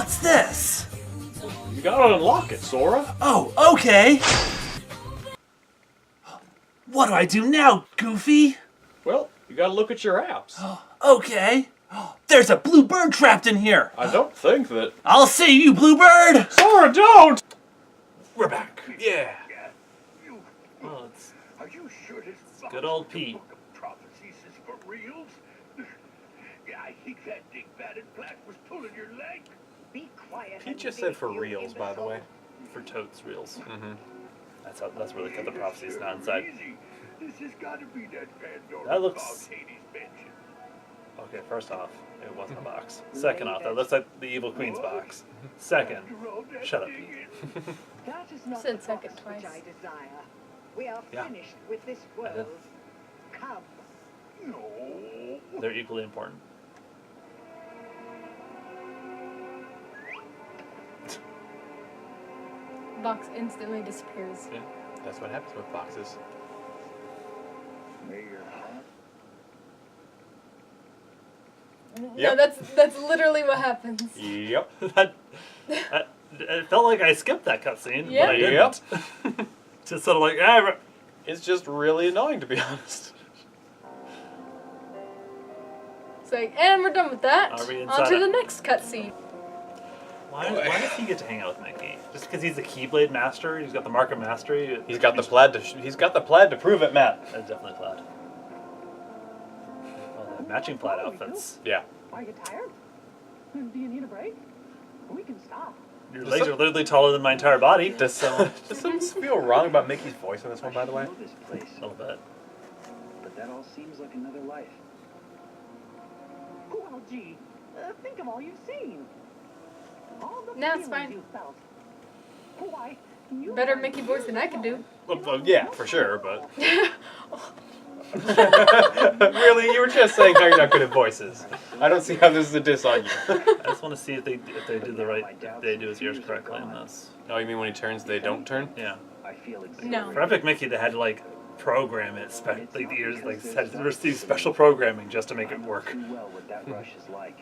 What's this? You gotta unlock it, Sora. Oh, okay. What do I do now, Goofy? Well, you gotta look at your apps. Okay. There's a blue bird trapped in here. I don't think that... I'll see you, blue bird. Sora, don't! We're back. Yeah. Well, it's Are you sure this good old Pete. book of prophecies is for reals? Yeah, I think that big-batted black was pulling your leg. Be quiet. Pete just said for reals, by the way. For totes reels. Mm-hmm. That's where they cut the prophecies, not inside. Easy. This has got to be that Pandora That looks- box Hades mentioned. Okay, first off, it wasn't a box. Second off, that looks like the Evil Queen's box. Second, After all that shut up, digging. That is not Said the second box which twice. I desire. We are Yeah. finished with this I did. world. Come. No. they're equally important. Box instantly disappears. Yeah, that's what happens with boxes. May your heart No, Yep. that's literally what happens. Yep. It felt like I skipped that cutscene, Yeah. but I didn't. Yep. Just sort of like, ah, It's just really annoying, to be honest. It's like, and we're done with that. Are we inside On to it? the next cutscene. why does he get to hang out with Mickey? Just because he's the Keyblade master? He's got the mark of mastery? He's got the plaid to prove it, Matt. That's definitely plaid. Well, the matching plaid outfits. Yeah. Are you tired? Do you need a break? We can stop. Your Does legs some- are literally taller than my entire body. Does something feel wrong about Mickey's voice in this one, by the way? I know this place, A little bit. but that all seems like another life. Well, gee, think of all you've seen. All the No, it's feelings fine. you felt. Why, you Better had Mickey voice than I can do. Well, yeah, for sure, but... Really? You were just saying how you're not good at voices. I don't see how this is a diss on you. I just want to see if they do the right, if they do his ears correctly in this. Oh, you mean when he turns, they don't turn? Yeah. I feel exactly. No. For Epic Mickey, they had to like program it, like the ears, like had to receive special programming just to make it work. Too well what that rush is like.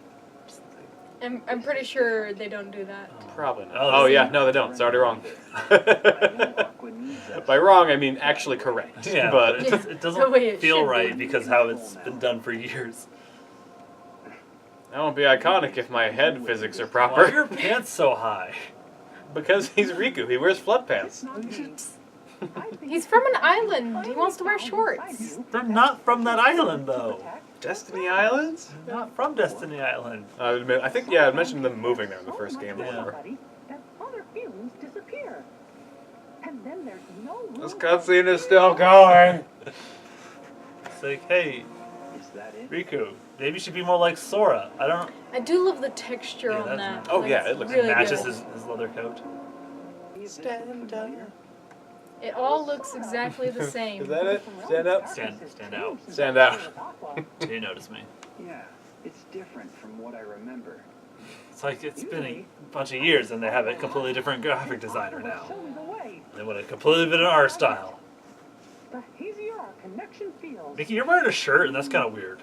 I'm pretty sure they don't do that. Probably not. Oh, Oh, yeah, no, they don't. It's already wrong. Aqua needs us. By wrong, I mean actually correct. Yeah, But it, just, it The doesn't way it feel should right be. because how it's been done for years. that won't be iconic if my head physics are Why proper. are your pants so high? Because he's Riku. He wears flood It's pants. not me. I think He's from an island. He wants to wear shorts. They're not from that island, though. Destiny Islands? They're not from Destiny Island. I think, yeah, I mentioned them moving there in the first game. Yeah. Somebody, that other feelings disappear. And then there's no room This for cutscene is still going. It's like, hey, Is that it? Riku, maybe you should be more like Sora. I don't. I do love the texture Yeah, on that's that. nice. Oh, Like, yeah, it's it looks really Matches good. his leather coat. Stand up. It all looks exactly the same. Is that it? Stand up. Stand out. Stand out. Do you notice me? Yeah, it's different from what I remember. It's like it's been a bunch of years and they have a completely different graphic designer now. Show me the way. They want a completely different art style. The hazier our connection feels. Mickey, you're wearing a shirt and that's kind of weird.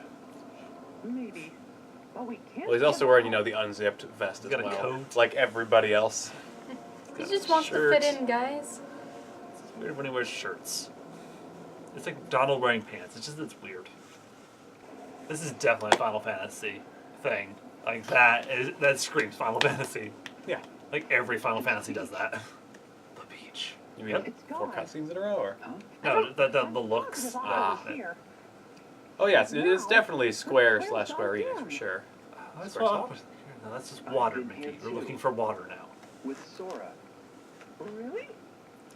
Maybe. But we can't. Well, he's also give wearing, up. the unzipped vest He's as got a well. coat. Like everybody else. He just wants to Shirt. fit in, guys. It's weird when he wears shirts. It's like Donald wearing pants. It's weird. This is definitely a Final Fantasy thing. Like that screams Final Fantasy. Yeah. Like every Final Fantasy does that. The beach. You mean It's 4 gone. cutscenes in a row, or? No, the looks. If I was that- here, Oh, yes, it is definitely Square / Square Enix, for sure. That's Squaresoft. what. No, that's just water, Mickey. We're looking for water now. With Sora. really?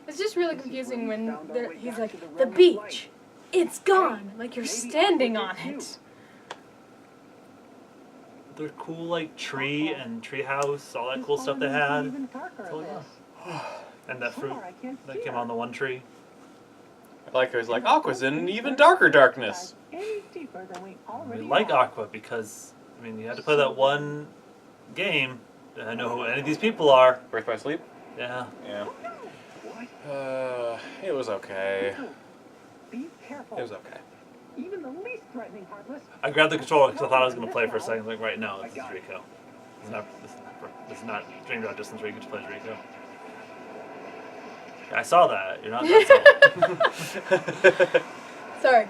It's just really confusing when he's like, the beach, it's gone. Like you're standing on it. The cool like tree and tree house, all that cool stuff they had, Even darker Oh, than yeah. this. and that fruit Sora, I can't that see came her. on the one tree. I like how he's like, Aqua's in an even darker darkness. Any deeper than we We already like are. Aqua because you had to play that one game. And I know who any of these people are. Birth by Sleep? Yeah. Yeah. What? It was okay. Be careful. It was okay. Even the least threatening heartless. I grabbed the controller because I thought I was going to play for a second. Like, right, no, this is Rico. This is not Dream Drop Distance where you get to play as Rico. I saw that. You're not. That's all. Sorry.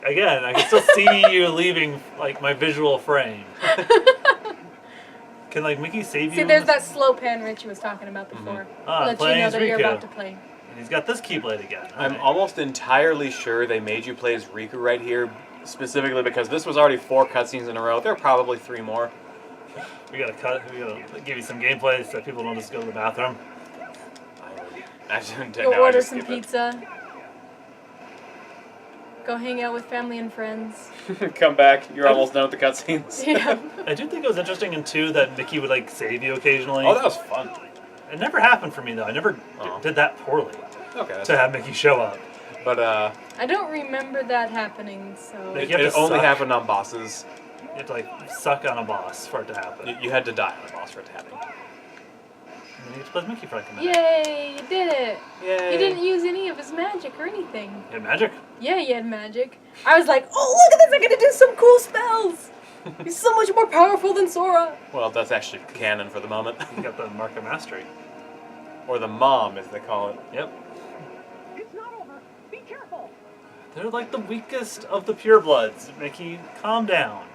Again, I can still see you leaving like my visual frame. Can like Mickey save you? See, there's that slow pan Richie was talking about before. Let you playing know as that you're Riku. about to play. And he's got this Keyblade again. I'm Alright. almost entirely sure they made you play as Riku right here, specifically because this was already 4 cutscenes in a row. There are probably 3 more. We gotta cut. We gotta give you some gameplay so people don't just go to the bathroom. Go order some pizza. Go hang out with family and friends. Come back. You're almost done with the cutscenes. Yeah. I do think it was interesting in 2 that Mickey would like save you occasionally. Oh, that was fun. It never happened for me though. I never did that poorly Okay. That's to have Mickey show up. But I don't remember that happening, so. Like, it, you have it to only suck. happened on bosses. You have to like suck on a boss for it to happen. You had to die on a boss for it to happen. And then you get to play as Mickey for like a minute. Yay, you did it. Yay. He didn't use any of his magic or anything. You had magic. Yeah, he had magic. I was like, oh, look at this, I get to do some cool spells. He's so much more powerful than Sora. Well, that's actually canon for the moment. You got the Mark of Mastery. Or the mom, as they call it. Yep. It's not over. Be careful. They're like the weakest of the purebloods. Mickey, calm down.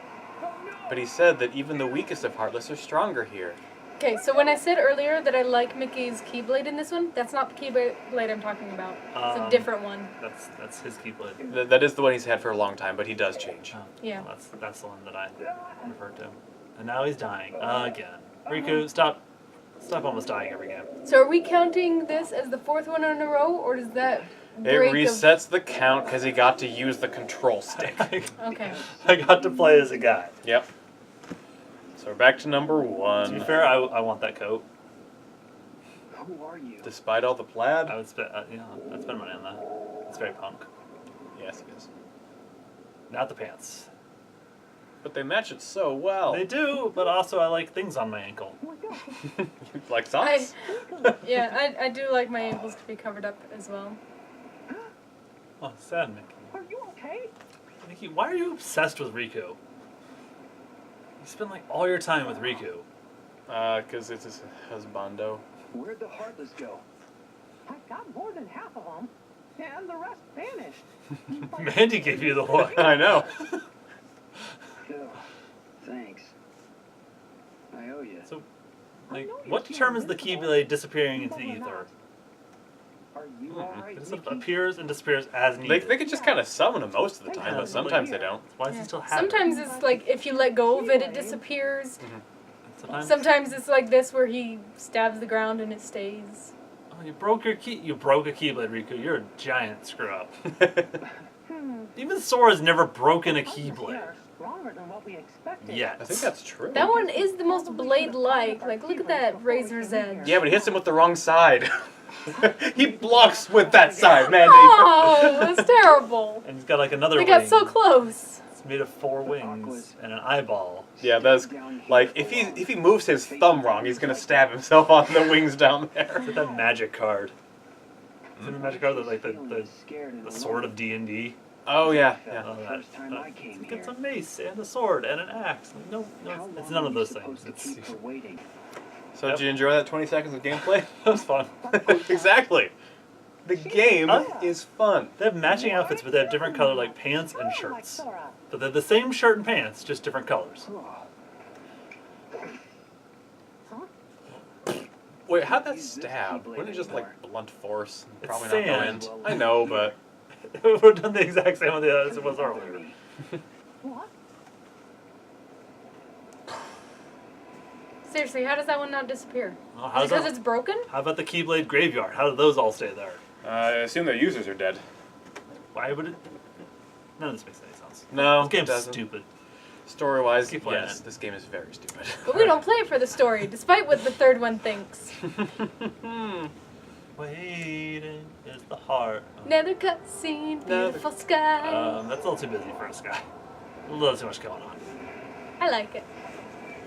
But he said that even the weakest of Heartless are stronger here. Okay, so when I said earlier that I like Mickey's Keyblade in this one, that's not the Keyblade I'm talking about. It's a different one. That's his Keyblade. That is the one he's had for a long time, but he does change. Oh, Yeah. well, that's the one that I referred to. And now he's dying again. Riku, stop almost dying every game. So are we counting this as the 4th one in a row, or does that It break resets the count because he got to use the control stick. Okay. I got to play as a guy. Yep. So we're back to number To be 1. fair, I want that coat. Who are you? Despite all the plaid. I would spend I'd spend money on that. It's very punk. Yes, it is. Not the pants. But they match it so well. They do, but also I like things on my ankle. Like socks? I do like my ankles to be covered up as well. Oh, sad Mickey. Are you okay? Mickey, why are you obsessed with Riku? You spend like all your time with Riku. Because it's his husbando. Where'd the Heartless go? I've got more than half of them, and the rest vanished. Mandy gave you the look. I know. Phil, thanks. I owe you. So, like, what determines the Keyblade disappearing into the ether? Are you alright, It just Mickey? appears and disappears as They needed. can just kind of summon him most of the time, Yeah, but sometimes they don't. Why does he still have it? Sometimes it's like if you let go of it, it disappears. Sometimes. Sometimes it's like this where he stabs the ground and it stays. Oh, you broke your key. You broke a Keyblade, Riku. You're a giant screw up. Even Sora's never broken a Keyblade. Are stronger than what we expected. Yet. I think that's true. That one is the most blade-like. Like, look at that razor's edge. Yeah, but he hits him with the wrong side. He blocks with that side, Mandy. Oh, that's terrible. And he's got like another We wing. got so close. It's made of 4 wings and an eyeball. Yeah, that's like if he moves his thumb wrong, he's gonna stab himself on the wings down there. Is it that magic card? Is it the magic card that like Feeling scared and the sword alone. of D&D? Oh yeah, Felt yeah. Oh, the first time I came It's here. got a mace and a sword and an axe. No, How it's long none are of we those supposed things. to It's keep her waiting? So did you enjoy that 20 seconds of gameplay? that was fun. Exactly. The game is fun. They have matching outfits, but they have different color like pants and shirts. But they're the same shirt and pants, just different colors. Wait, how'd that Use this stab? Keyblade Wouldn't it just like anymore. blunt force? It's Probably sand. not go in. I know, but We've done the exact same with the as it was earlier. What? Seriously, how does that one not disappear? Well, Is it how's because that? it's broken? How about the Keyblade graveyard? How did those all stay there? I assume their users are dead. Why would it? None of this makes any sense. No, This game's it doesn't. stupid. Story-wise, Keep playing yes, it. this game is very stupid. But we don't play it for the story, despite what the third one thinks. Waiting is the heart. Another cutscene, beautiful sky. That's a little too busy for us, guy. A little too much going on. I like it.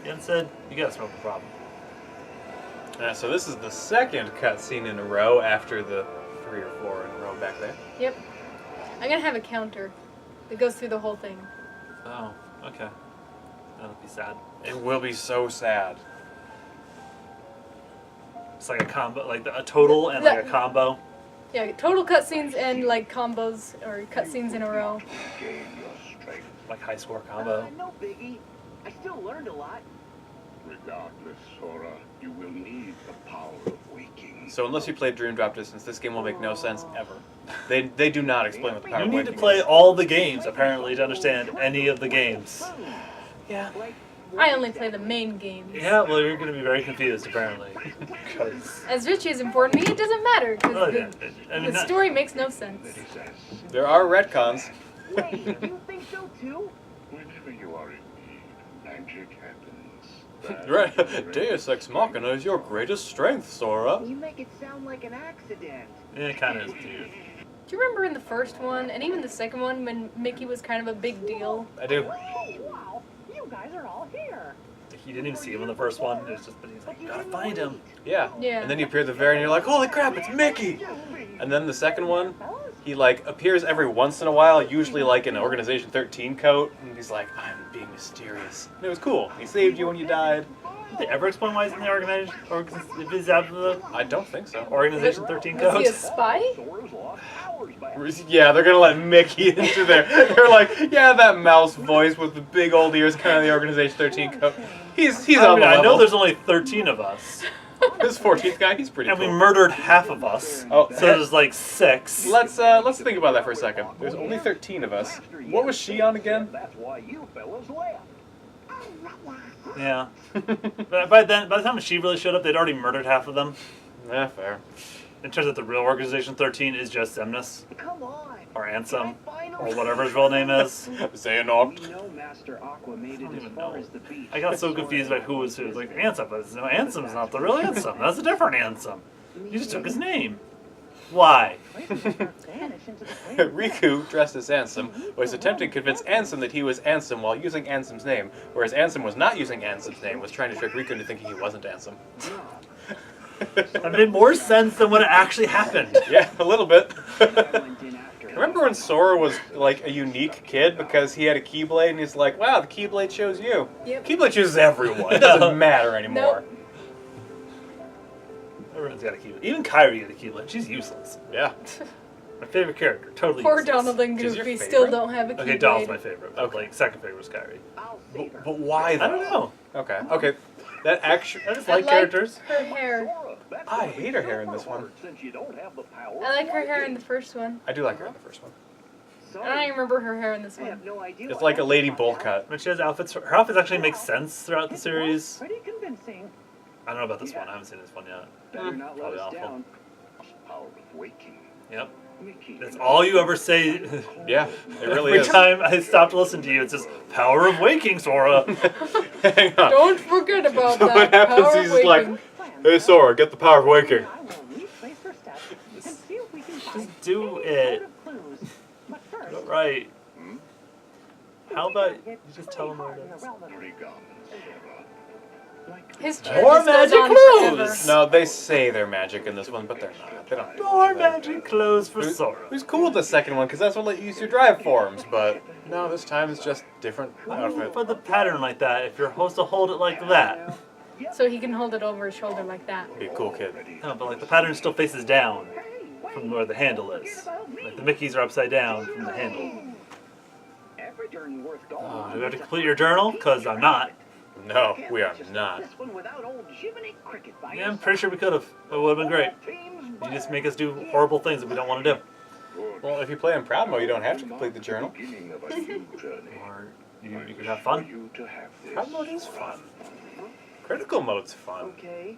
Yen said, you got a smoking problem. So this is the second cutscene in a row after the 3 or 4 in a row back there. Yep. I'm gonna have a counter that goes through the whole thing. Oh, okay. That'll be sad. It will be so sad. It's like a combo, like a total and like a combo. Yeah, total cutscenes and like combos or cutscenes in a row. Gain your strength. Like high score combo. No biggie. I still learned a lot. Regardless, Sora, you will need the power of waking. So unless you played Dream Drop Distance, this game will make no sense ever. They do not explain what the power You of need to waking play is. all the games, apparently, to understand any of the games. Yeah. I only play the main games. Yeah, well, you're going to be very confused, apparently. 'Cause- As Richie is important to me, it doesn't matter because Oh, yeah. I mean, the story makes no sense. There are retcons. Wait, you think so too? Whenever you are in need, magic happens. That Right. is the Deus Ex Machina is your greatest strength, Sora. You make it sound like an accident. Yeah, it kind of is, dude. Do you remember in the first one and even the second one when Mickey was kind of a big deal? I do. Oh, wow. You guys are all here. You didn't even see him in the first one. It was just, but he's like, you gotta find him. Yeah. Yeah. And then you appear at the very end, and you're like, holy crap, it's Mickey! And then the second one, he like appears every once in a while, usually like in an Organization 13 coat, and he's like, I'm being mysterious. And it was cool. He saved you when you died. Did they ever explain why he's in the organization? Or if he's out of the I don't think so. Organization 13 Was he a codes? spy? Sora's lost powers by Yeah, they're gonna let Mickey into there. They're like, yeah, that mouse voice with the big old ears, kind of the Organization 13 coat. He's I on mean, the I level. know there's only 13 of us, This 14th guy, he's pretty and we cool. murdered half of us. Oh, So there's like 6. Let's think about that for a second. There's only 13 of us. What was she on again? That's why you fellas left. Yeah. But by the time she really showed up, they'd already murdered half of them. Yeah, fair. It turns out the real Organization 13 is just Semnus, Come on. or Ansem, Finally. or whatever his real name is. Xehanort. We know Master Aqua made it don't as even far know. as the beach. I got so confused by who was who. It was like Ansem, but no, Ansem's not the real Ansem. That's a different Ansem. You just took his name. Why? Riku, dressed as Ansem, was attempting to convince Ansem that he was Ansem while using Ansem's name, whereas Ansem was not using Ansem's name, was trying to trick Riku into thinking he wasn't Ansem. That made more sense than what actually happened. Yeah, a little bit. I went in after him. Remember when Sora was like a unique kid because he had a Keyblade and he's like, wow, the Keyblade chose you. Yep. Keyblade chooses everyone. It doesn't matter anymore. Everyone's got a keyblade. Even Kyrie got a keyblade. She's useless. Yeah. My favorite character. Totally Poor useless. Donald and She's your Goofy favorite? still don't have a keyblade. Okay, Donald's my favorite. But Okay. like second favorite was Kyrie. I'll save her. But why though? I don't know. Okay. Okay. That actually. I just I like characters. her hair. Sora, that's I gonna hate be her hair in your this one. reward, Since you don't have the power I like of her hair in waking. the first one. I do like her in the first one. I don't Sorry. even remember her hair in this I one. have no idea. It's what like a happened lady by bowl now. cut. But she has outfits. Her outfits actually make sense throughout the series. Pretty convincing. I don't know about this one. I haven't seen this one yet. Better not let Probably us awful. down. Power of waking. Yep. Mickey, That's all you ever say. Yeah, it really Every is. time I stop to listen to you, it's just power of waking, Sora. Hang on. Don't forget about So that. what happens, Power he's of like, waking. hey Sora, get the power of waking. I will retrace her steps and see if we can find Just do any it. sort of clues. But first, Right. Hmm? How about you it's just pretty tell him hard what in it the is? realm of Three guns, Sora. Like His the- chair More just goes magic on clues! forever. No, they say they're magic in this one, but they're not. They don't. More magic clothes for It Sora. was cool with the second one because that's what let you use your drive forms, but no, this time it's just different outfit. For the pattern like that, if you're supposed to hold it like that. So he can hold it over his shoulder like that. Be a cool kid. No, but like the pattern still faces down from where the handle is. Like the Mickeys are upside down from the handle. Every journey worth going Do on we have to is a complete your journal? Because I'm not. No, we are not. This one without old Jiminy Cricket by Yeah, I'm your pretty sure we could have. It would have been great. Teams You just make us do horrible things that we don't want to do. Good. Well, if you play in Proud Mode, you don't have to complete the journal. Beginning of a new journey. Or you could have For fun. you to have this. Proud Mode is fun. Critical Mode's fun. Okay.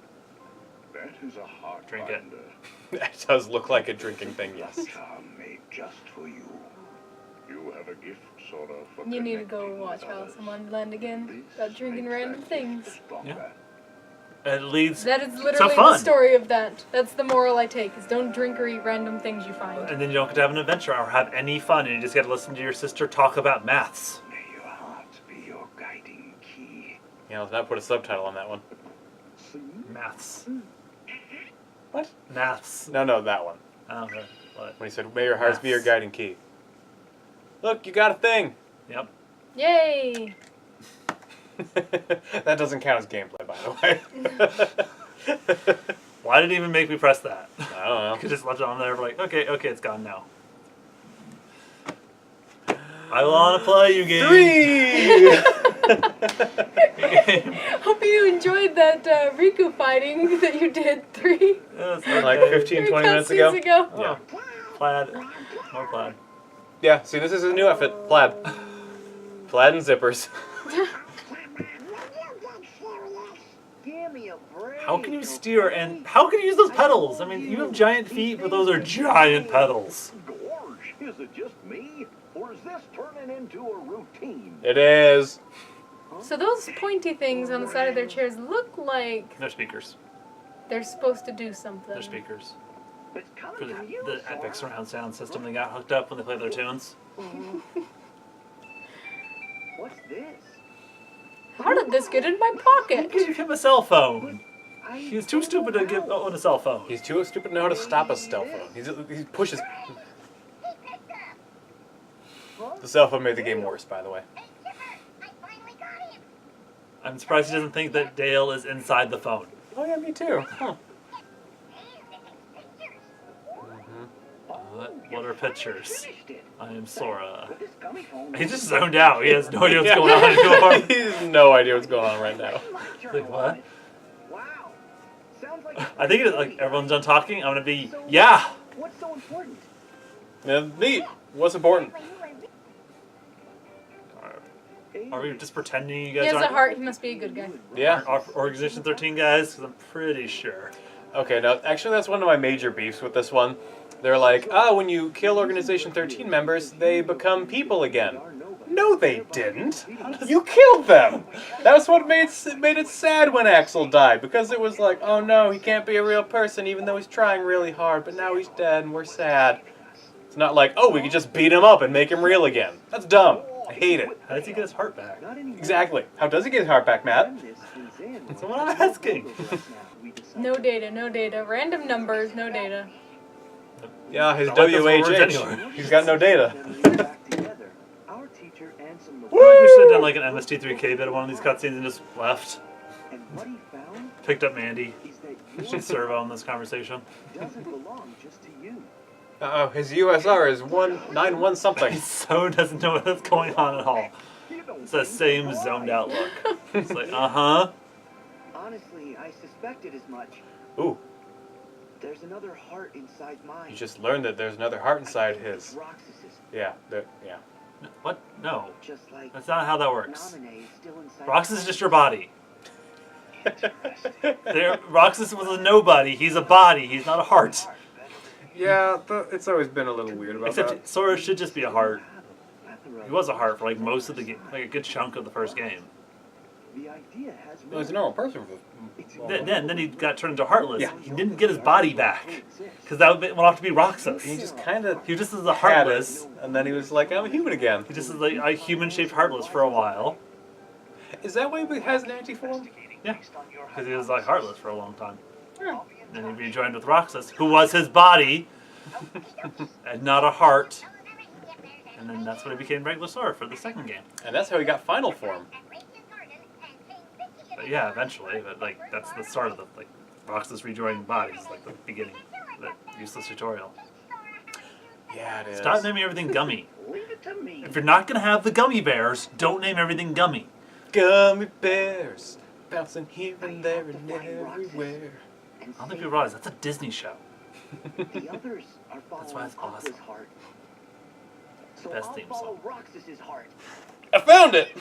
That is a heart Drink it. finder. It does look like a drinking thing, yes. Charm made just for you. You have a gift, Sora, for You need to go connecting watch with Alice others. in Wonderland again This about drinking makes random that things. gift stronger. Yeah. It leads. That is So literally fun. the story of that. That's the moral I take, is don't drink or eat random things you find. And then you don't get to have an adventure or have any fun, and you just get to listen to your sister talk about maths. May your heart be your guiding key. Yeah, let's not put a subtitle on that one. Maths. What? Maths. No, that one. Oh, okay. What? When he said, may your hearts be your Maths. guiding key. Look, you got a thing. Yep. Yay! That doesn't count as gameplay, by the way. Why did it even make me press that? I don't know. I could just left it on there for like, okay, it's gone now. I want to play you game. 3! Hope you enjoyed that Riku fighting that you did 3 Yes, Like okay. 15, 20 minutes ago. ago. Oh, plaid. More plaid. Yeah, see, this is a new outfit. Plaid. Plaid and zippers. Give me a break. How can you steer and how can you use those pedals? I mean, you have giant feet, but those are giant pedals. Gorge, is it just me? Or is this turning into a routine? It is. So those pointy things on the side of their chairs look like They're speakers. they're supposed to do something. They're speakers. It's coming For from you, the epic Sora. surround sound system they got hooked up when they play their tunes. What's this? How did this get in my Who pocket? gave him a cell phone? He's too stupid to own a cell phone. He's too stupid to know how to stop a cell phone. He pushes. The cell phone made the game worse, by the way. I'm surprised he doesn't think that Dale is inside the phone. Oh yeah, me too. Huh. What are pictures? Finished it. I am Sora. But this gummy phone He's just zoned out. He has no idea what's going on anymore. He has no idea what's going on right now. Like, what? Wow. Sounds like I think it's like everyone's done talking. I'm gonna be, yeah. What's so important? Yeah, neat. What's important? Are we just pretending you He guys has a aren't heart. He must be a good guy. Yeah. Organization 13 guys? Because I'm pretty sure. Okay, now actually that's one of my major beefs with this one. They're like, when you kill Organization 13 members, they become people again. No, they didn't. You killed them. That's what made it sad when Axel died, because it was like, oh no, he can't be a real person even though he's trying really hard, but now he's dead and we're sad. It's not like, oh, we could just beat him up and make him real again. That's dumb. I hate it. How does he get his heart back? Exactly. How does he get his heart back, Matt? That's what I'm asking. No data, no data. Random numbers, no data. Yeah, his Don't like those words WHH. anyway. He's got no data. Our teacher and some I feel like we should have done like an MST3K bit of one of these cutscenes and just left. And what he found Picked up Mandy. is that She's your servo in this conversation. doesn't belong just to you. Uh-oh, his USR is 191 something. He so doesn't know what's going on at all. It's that same zoned out look. It's like, uh-huh. Honestly, I suspected as much. Ooh, There's another heart inside mine. you just learned that there's another heart inside his. Roxas's, Yeah, yeah. What? No. just like That's not how that works. noone is still inside. Roxas is just your body. Roxas was a nobody. He's a body. He's not a heart. Yeah, it's always been a little weird about Except Sora should just be a heart. Plethora. He was a heart for like most of the game, like a good chunk of the first game. The idea has Well, he's a normal person for Then he got turned into Heartless. Yeah. He didn't get his body back because that would have to be Roxas. He just kind of He just is a Heartless. and then he was like, I'm a human again. He just is like a human-shaped Heartless for a while. Is that why he has an anti-form? Yeah, because he was like Heartless for a long time. Then he rejoined with Roxas, who was his body and not a heart. And then that's when he became regular Sora for the second game. And that's how he got final form. But yeah, eventually. But like that's the start of the like Roxas rejoining bodies, like the beginning of that useless tutorial. Yeah, it is. Stop naming everything gummy. Leave it to me. If you're not gonna have the gummy bears, don't name everything gummy. Gummy bears bouncing here and there and everywhere. And I don't think save people realize that's a Disney show. the others are That's why following it's awesome. Aqua's heart. So Best I'll theme follow song. Roxas's heart. I found it.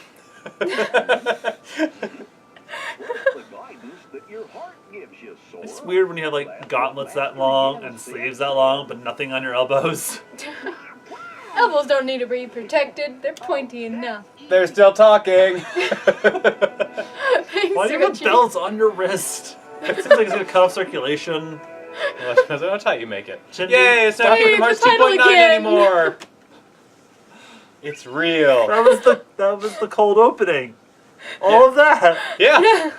The guidance that your heart gives you, Sora. It's weird when you have like gauntlets that long and sleeves that long, but nothing on your elbows. Elbows don't need to be protected. They're pointy enough. They're still talking. Thanks, Why do you have Richie. belts on your wrist? It seems like it's gonna cut off circulation. Depends on how tight you make it. Shouldn't Yay, it's not Hey, Kingdom Hearts the title 2.9 again. anymore. It's real. That was the cold opening. All of that. Yeah.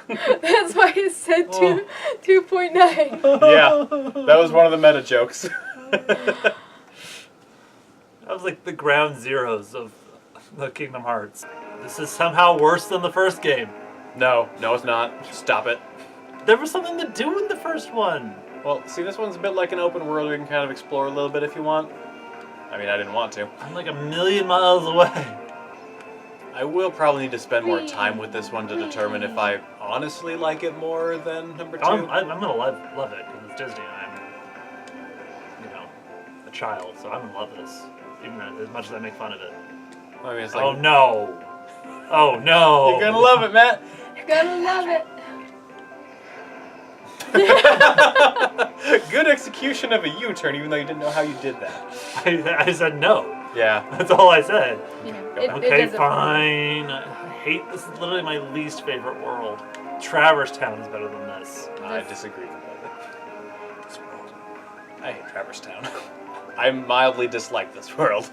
That's why it said Oh. 2.9. Yeah. That was one of the meta jokes. That was like the ground zeros of the Kingdom Hearts. This is somehow worse than the first game. No, it's not. Stop it. There was something to do in the first one. Well, see, this one's a bit like an open world where you can kind of explore a little bit if you want. I mean, I didn't want to. I'm like a million miles away. I will probably need to spend more time with this one to determine if I honestly like it more than number 2. I'm gonna love it because it's Disney and I'm, a child, so I'm gonna love this, even as much as I make fun of it. I mean, it's like, Oh no! Oh no! You're gonna love it, Matt. You're gonna love it. Good execution of a U-turn, even though you didn't know how you did that. I said no. Yeah. That's all I said. It Okay, doesn't- fine. I hate this. Is literally my least favorite world. Traverse Town is better than this. I disagree completely. This world. I hate Traverse Town. I mildly dislike this world.